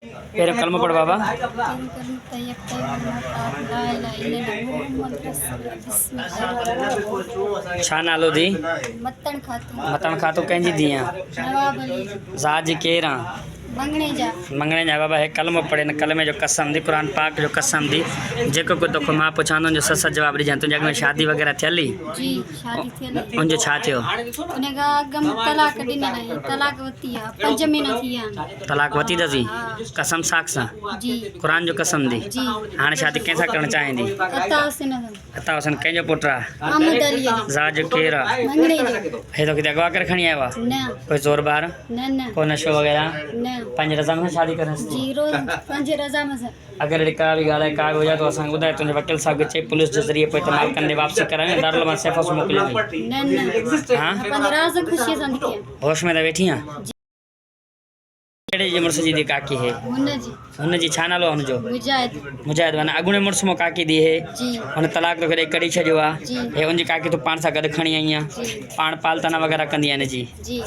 पहिरियों कलमो पढ़ बाबा। छा नालो दी? मतन खातून। मतन खातो कंहिंजी धीअ? नवाब अली। ज़ात जी केरु आहे? मंगणे जा बाबा। हे कलमो पढ़े न कलमे जो कसम दी, कुरान पाक जो कसम दी, जेको को तोखे मां पुछां जो सच सच जवाब ॾिजां। तुंहिंजे अॻ में शादी वग़ैरह थियली? जी शादी थियल। उनजो छा थियो? उनका अगम तलाक ॾिनल आहे। तलाक वती आहे। 5 महीना थी विया आहिनि। तलाक वती अथसी? कसम साख सां? जी। कुरान जो कसम दी? जी। हाणे शादी कंहिंसां करणु चाहींदी? अता हुसैन। अता हुसैन कंहिंजो पुटु आहे? अहमद अली। ज़ात जो केरु आहे? मंगणे जो। हे तो किथे अगवा करे खणी आयो आहे? न कोई ज़ोर ॿार? न को नशो वग़ैरह? न। पंहिंजे रज़ा में शादी करनि? जी रोज़ पंहिंजे रज़ा में। अगर अहिड़ी का बि ॻाल्हि आहे, का बि हुजे तो असांखे ॿुधाए। तुंहिंजे वकील साहब खे चई पुलिस जे ज़रिए पोइ इतमाल कंदे वापसी कराए दारुल मां सैफ़ मोकिले। न हाँ पंहिंजे राज़ ख़ुशीअ सां थी कयां। होश में त वेठी आहे? कहिड़े जे मुड़ुस जी दी काकी है? हुनजी छा नालो आहे हुनजो? मुजाहिद। मुजाहिद माना अॻूणे मुड़ुस मो काकी दी है? जी। हुन तलाक तो करे कढी छॾियो आहे? जी। हे हुनजी काकी तूं पाण सां गॾु खणी आई आहे? जी। पाण पालताना वग़ैरह कंदी आहे हिनजी? जी।